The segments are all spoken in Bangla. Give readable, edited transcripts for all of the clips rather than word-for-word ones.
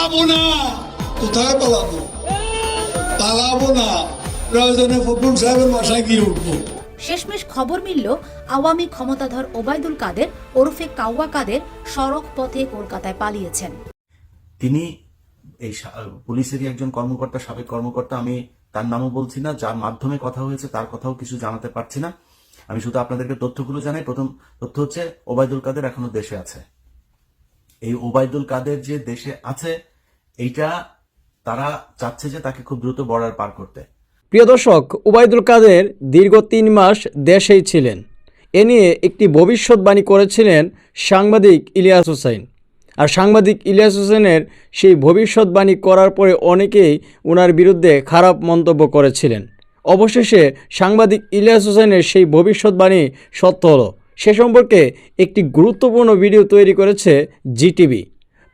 পালাবো না। কোথায় পালাবো? পালাবো না, প্রয়োজনে ফখরুল সাহেবের বাসায় গিয়ে উঠবো। শেষমেশ খবর মিলল আওয়ামী ক্ষমতাধর ওবায়দুল কাদের ওরফে কাওয়া কাদের সড়ক পথে কলকাতায় পালিয়েছেন। তিনি এই পুলিশেরই একজন কর্মকর্তা, সাবেক কর্মকর্তা। আমি তার নামও বলছি না, যার মাধ্যমে কথা হয়েছে তার কথাও কিছু জানাতে পারছি না। আমি শুধু আপনাদেরকে তথ্যগুলো জানাই। প্রথম তথ্য হচ্ছে ওবায়দুল কাদের এখনো দেশে আছে। এই ওবায়দুল কাদের যে দেশে আছে, এইটা তারা চাচ্ছে যে তাকে খুব দ্রুত বর্ডার পার করতে। প্রিয় দর্শক, ওবায়দুল কাদের দীর্ঘ 3 মাস দেশেই ছিলেন। এ নিয়ে একটি ভবিষ্যৎবাণী করেছিলেন সাংবাদিক ইলিয়াস হোসেন। আর সাংবাদিক ইলিয়াস হোসেনের সেই ভবিষ্যৎবাণী করার পরে অনেকেই ওনার বিরুদ্ধে খারাপ মন্তব্য করেছিলেন। অবশেষে সাংবাদিক ইলিয়াস হোসেনের সেই ভবিষ্যৎবাণী সত্য হলো। সে সম্পর্কে একটি গুরুত্বপূর্ণ ভিডিও তৈরি করেছে জিটিভি।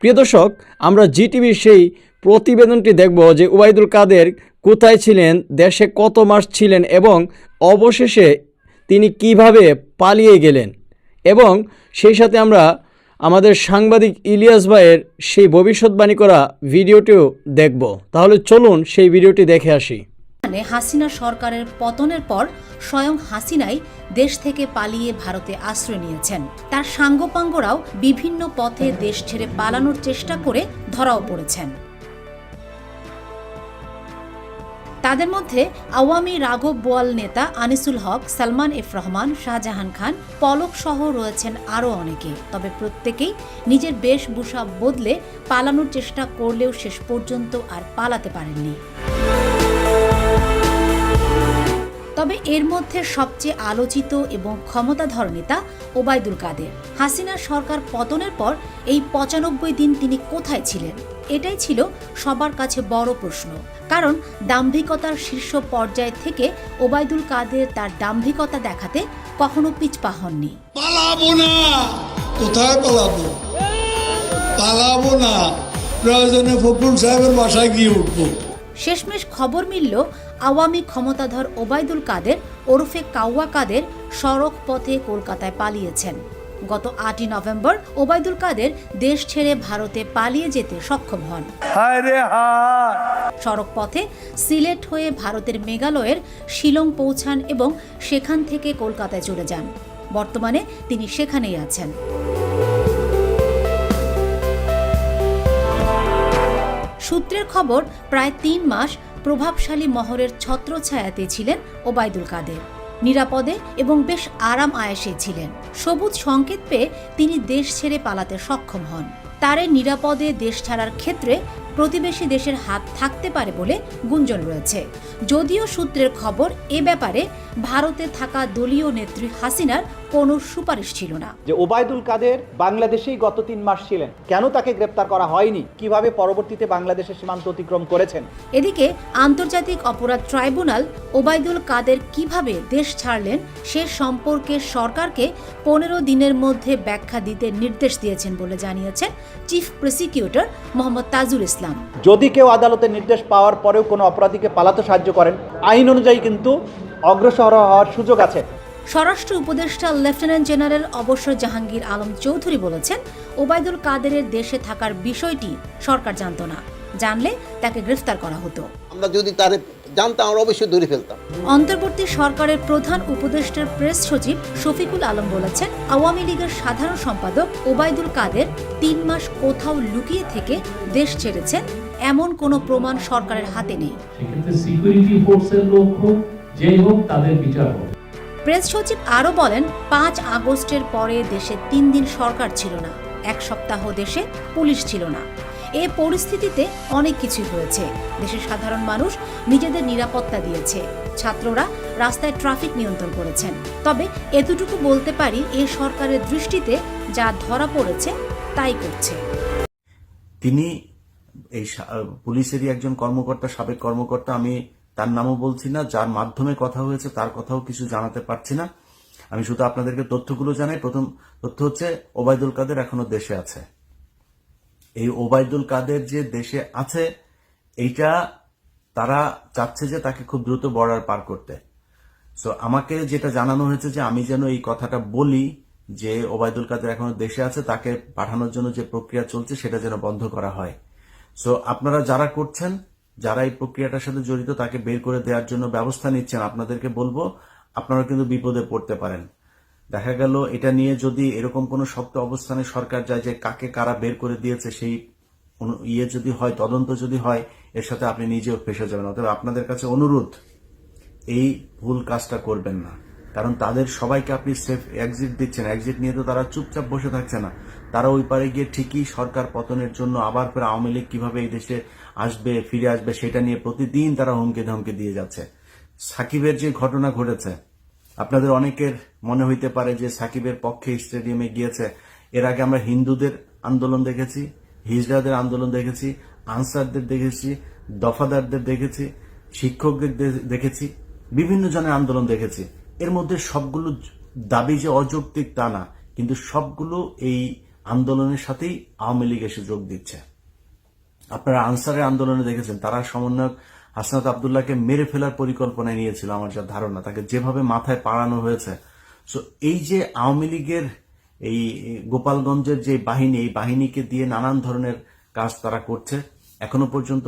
প্রিয় দর্শক, আমরা জিটিভির সেই প্রতিবেদনটি দেখব যে ওবায়দুল কাদের কোথায় ছিলেন, দেশে কত মাস ছিলেন এবং অবশেষে তিনি কিভাবে পালিয়ে গেলেন, এবং সেই সাথে আমরা আমাদের সাংবাদিক ইলিয়াস ভাইয়ের সেই ভবিষ্যৎবাণী করা ভিডিওটিও দেখব। তাহলে চলুন সেই ভিডিওটি দেখে আসি। হাসিনা সরকারের পতনের পর স্বয়ং হাসিনাই দেশ থেকে পালিয়ে ভারতে আশ্রয় নিয়েছেন। তার সাঙ্গপাঙ্গরাও বিভিন্ন পথে দেশ ছেড়ে পালানোর চেষ্টা করে ধরাও পড়েছেন। তাদের মধ্যে আওয়ামী রাঘব বোয়াল নেতা আনিসুল হক, সালমান এফ রহমান, শাহজাহান খান, পলক সহ রয়েছেন আরও অনেকে। তবে প্রত্যেকেই নিজের বেশভূষা বদলে পালানোর চেষ্টা করলেও শেষ পর্যন্ত আর পালাতে পারেননি। তবে এর মধ্যে সবচেয়ে আলোচিত এবং ক্ষমতাধর নেতা ওবায়দুল কাদের। হাসিনার সরকার পতনের পর এই 95 দিন তিনি কোথায় ছিলেন, এটাই ছিল সবার কাছে বড় প্রশ্ন। কারণ দাম্ভিকতার শীর্ষ পর্যায় থেকে ওবায়দুল কাদের তার দাম্ভিকতা দেখাতে কখনো পিছপা হননি। পালাবো না। কোথায় পালাবো? পালাবো না, প্রয়োজনে ফখরুল সাহেবের বাসায় গিয়ে উঠবো। শেষমেশ খবর মিলল আওয়ামী ক্ষমতাধর ওবায়দুল কাদের ওরফে কাওয়া কাদের সড়ক পথে কলকাতায় পালিয়েছেন। গত 8 নভেম্বর ওবায়দুল কাদের দেশ ছেড়ে ভারতে পালিয়ে যেতে সক্ষম হন। সড়ক পথে সিলেট হয়ে ভারতের মেঘালয়ের শিলং পৌঁছান এবং সেখান থেকে কলকাতায় চলে যান। বর্তমানে তিনি সেখানেই আছেন। সূত্রের খবর, প্রায় 3 মাস প্রভাবশালী মহলের ছত্রছায়াতে ছিলেন ওবায়দুল কাদের। নিরাপদে এবং বেশ আরাম আয়েশে ছিলেন। সবুজ সংকেত পেয়ে তিনি দেশ ছেড়ে পালাতে সক্ষম হন। তার এই নিরাপদে দেশ ছাড়ার ক্ষেত্রে প্রতিবেশী দেশের হাত থাকতে পারে বলে গুঞ্জন রয়েছে। যদিও সূত্রের খবর, এ ব্যাপারে ভারতে থাকা দলীয় নেত্রী হাসিনার কোনো সুপারিশ ছিল না। যে ওবায়দুল কাদের বাংলাদেশেই গত 3 মাস ছিলেন, কেন তাকে গ্রেপ্তার করা হয়নি, কিভাবে পরবর্তীতে বাংলাদেশের সীমান্ত অতিক্রম করেছেন। এদিকে আন্তর্জাতিক অপরাধ ট্রাইব্যুনাল ওবায়দুল কাদের কিভাবে দেশ ছাড়লেন সে সম্পর্কে সরকারকে 15 দিনের মধ্যে ব্যাখ্যা দিতে নির্দেশ দিয়েছেন বলে জানিয়েছেন চিফ প্রসিকিউটর মোহাম্মদ তাজুল ইসলাম। যদি কেউ আদালতের নির্দেশ পাওয়ার পরেও কোনো অপরাধীকে পালাতে সাহায্য করেন, আইন অনুযায়ী কিন্তু অগ্রসর হওয়ার সুযোগ আছে। স্বরাষ্ট্র উপদেষ্টা লেফটেন্যান্ট জেনারেল অবসর জাহাঙ্গীর আলম চৌধুরী বলেছেন, ওবায়দুল কাদেরের দেশে থাকার বিষয়টি সরকার জানত না, জানলে তাকে গ্রেফতার করা হতো। আমরা যদি তার জানতাম, আমরা অবশ্যই ধরে ফেলতাম। অন্তর্বর্তী সরকারের প্রধান উপদেষ্টার প্রেস সচিব শফিকুল আলম বলেছেন, আওয়ামী লীগের সাধারণ সম্পাদক ওবায়দুল কাদের 3 মাস কোথাও লুকিয়ে থেকে দেশ ছেড়েছেন এমন কোনো প্রমাণ সরকারের হাতে নেই। সিকিউরিটি ফোর্সের লোক হোক, যেই হোক, তাদের বিচার হোক। প্রেস সচিব আরও বলেন, 5 আগস্টের পরে দেশে 3 দিন সরকার ছিল না, 1 সপ্তাহ দেশে পুলিশ ছিল না। এ পরিস্থিতিতে অনেক কিছুই হয়েছে। দেশের সাধারণ মানুষ নিজেদের নিরাপত্তা দিয়েছে, ছাত্ররা রাস্তায় ট্রাফিক নিয়ন্ত্রণ করেছেন। তবে এতটুকু বলতে পারি, এ সরকারের দৃষ্টিতে যা ধরা পড়েছে তাই করছে। তিনি এই পুলিশেরই একজন কর্মকর্তা, সাবেক কর্মকর্তা। আমি তার নামও বলছি না, যার মাধ্যমে কথা হয়েছে তার কথাও কিছু জানাতে পারছি না। আমি শুধু আপনাদেরকে তথ্যগুলো জানাই। প্রথম তথ্য হচ্ছে ওবায়দুল কাদের এখনো দেশে আছে। এই ওবায়দুল কাদের যে দেশে আছে, এইটা তারা চাচ্ছে যে তাকে খুব দ্রুত বর্ডার পার করতে। সো আমাকে যেটা জানানো হয়েছে যে আমি যেন এই কথাটা বলি যে ওবায়দুল কাদের এখনো দেশে আছে, তাকে পাঠানোর জন্য যে প্রক্রিয়া চলছে সেটা যেন বন্ধ করা হয়। সো আপনারা যারা করছেন, যারা এই প্রক্রিয়াটার সাথে জড়িত, তাকে বের করে দেওয়ার জন্য ব্যবস্থা নিচ্ছেন, আপনাদেরকে বলবো আপনারা কিন্তু বিপদে পড়তে পারেন। দেখা গেল এটা নিয়ে যদি এরকম কোনো শক্ত অবস্থানে সরকার যায় যে কাকে কারা বের করে দিয়েছে, সেই যদি হয়, তদন্ত যদি হয়, এর সাথে আপনি নিজেও ফেসে যাবেন। অতএব আপনাদের কাছে অনুরোধ, এই ভুল কাজটা করবেন না। কারণ তাদের সবাইকে আপনি সেফ এক্সিট দিচ্ছেন, এক্সিট নিয়ে তো তারা চুপচাপ বসে থাকছে না, তারা ওই পারে গিয়ে ঠিকই সরকার পতনের জন্য আবার ফের আওয়ামী লীগ কিভাবে এই দেশে আসবে, ফিরে আসবে, সেটা নিয়ে প্রতিদিন তারা হুমকি ধমকি দিয়ে যাচ্ছে। সাকিবের যে ঘটনা ঘটেছে, আপনাদের অনেকের মনে হইতে পারে যে সাকিবের পক্ষে স্টেডিয়ামে গিয়েছে। এর আগে আমরা হিন্দুদের আন্দোলন দেখেছি, হিজড়াদের আন্দোলন দেখেছি, আনসারদের দেখেছি, দফাদারদের দেখেছি, শিক্ষকদের দেখেছি, বিভিন্ন জনের আন্দোলন দেখেছি। এর মধ্যে সবগুলো দাবি যে অযৌক্তিক তা না, কিন্তু সবগুলো এই আন্দোলনের সাথেই আওয়ামী লীগ এসে যোগ দিচ্ছে। আপনারা আনসারের আন্দোলনে দেখেছেন, তারা সমন্বয়ক হাসনাত আব্দুল্লাহকে মেরে ফেলার পরিকল্পনায় নিয়েছিল, আমার যা ধারণা, তাকে যেভাবে মাথায় পাড়ানো হয়েছে। সো এই যে আওয়ামী লীগের এই গোপালগঞ্জের যে বাহিনী, এই বাহিনীকে দিয়ে নানান ধরনের কাজ তারা করছে। এখনো পর্যন্ত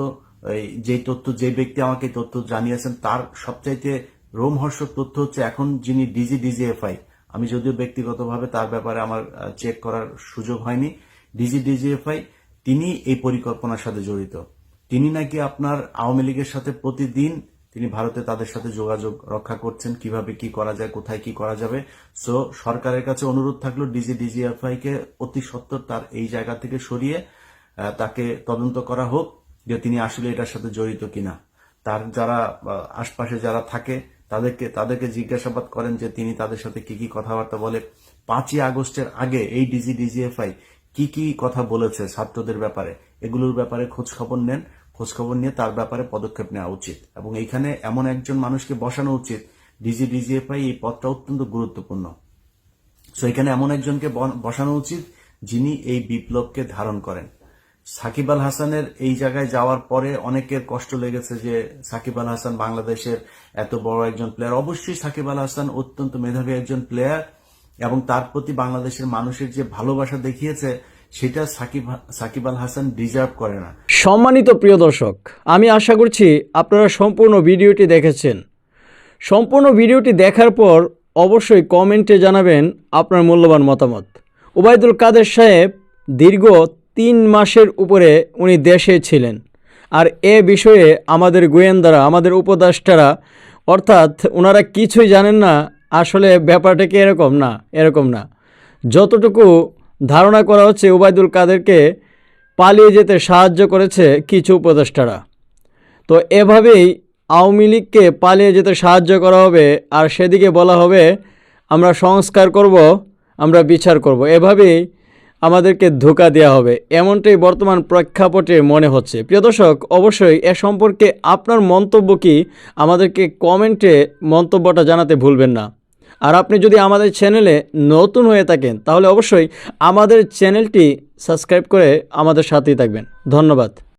যে ব্যক্তি আমাকে তথ্য জানিয়েছেন, তার সবচাইতে রোমহর্ষক তথ্য হচ্ছে এখন যিনি ডিজিএফআই, আমি যদিও ব্যক্তিগতভাবে তার ব্যাপারে আমার চেক করার সুযোগ হয়নি, ডিজিএফআই, তিনি এই পরিকল্পনার সাথে জড়িত। তিনি নাকি আপনার আওয়ামী লীগের সাথে প্রতিদিন তিনি ভারতে তাদের সাথে যোগাযোগ রক্ষা করছেন, কিভাবে কি করা যায়, কোথায় কি করা যাবে। সো সরকারের কাছে অনুরোধ থাকলো ডিজিএফআই কে অতি সত্বর তার এই জায়গা থেকে সরিয়ে তাকে তদন্ত করা হোক যে তিনি আসলে এটার সাথে জড়িত কিনা। তার যারা আশপাশে যারা থাকে তাদেরকে জিজ্ঞাসাবাদ করেন যে তিনি তাদের সাথে কি কি কথাবার্তা বলে, 5ই আগস্টের আগে এই ডিজিএফআই কি কি কথা বলেছে ছাত্রদের ব্যাপারে, এগুলোর ব্যাপারে খোঁজখবর নেন। খোঁজখবর নিয়ে তার ব্যাপারে পদক্ষেপ নেওয়া উচিত এবং এইখানে এমন একজন মানুষকে বসানো উচিত। ডিজিএফআই এই পদটা অত্যন্ত গুরুত্বপূর্ণ। সো এখানে এমন একজনকে বসানো উচিত যিনি এই বিপ্লবকে ধারণ করেন। সাকিব আল হাসানের এই জায়গায় যাওয়ার পরে অনেকের কষ্ট লেগেছে যে সাকিব আল হাসান বাংলাদেশের এত বড় একজন প্লেয়ার। অবশ্যই সাকিব আল হাসান অত্যন্ত মেধাবী একজন প্লেয়ার এবং তার প্রতি বাংলাদেশের মানুষের যে ভালোবাসা দেখিয়েছে, সেটা সাকিব আল হাসান ডিজার্ভ করে না। সম্মানিত প্রিয় দর্শক, আমি আশা করছি আপনারা সম্পূর্ণ ভিডিওটি দেখেছেন। সম্পূর্ণ ভিডিওটি দেখার পর অবশ্যই কমেন্টে জানাবেন আপনার মূল্যবান মতামত। ওবায়দুল কাদের সাহেব দীর্ঘ 3 মাসের উপরে উনি দেশে ছিলেন, আর এ বিষয়ে আমাদের গোয়েন্দারা, আমাদের উপদেষ্টারা, অর্থাৎ ওনারা কিছুই জানেন না। আসলে ব্যাপারটা কি এরকম না। যতটুকু ধারণা করা হচ্ছে, ওবায়দুল কাদেরকে পালিয়ে যেতে সাহায্য করেছে কিছু উপদেষ্টারা। তো এভাবেই আওয়ামী লীগকে পালিয়ে যেতে সাহায্য করা হবে, আর সেদিকে বলা হবে আমরা সংস্কার করব, আমরা বিচার করব। এভাবেই আমাদেরকে ধোঁকা দেওয়া হবে, এমনটাই বর্তমান প্রেক্ষাপটে মনে হচ্ছে। প্রিয় দর্শক, অবশ্যই এ সম্পর্কে আপনার মন্তব্য কি, আমাদেরকে কমেন্টে মন্তব্যটা জানাতে ভুলবেন না। আর আপনি যদি আমাদের চ্যানেলে নতুন হয়ে থাকেন, তাহলে অবশ্যই আমাদের চ্যানেলটি সাবস্ক্রাইব করে আমাদের সাথেই থাকবেন। ধন্যবাদ।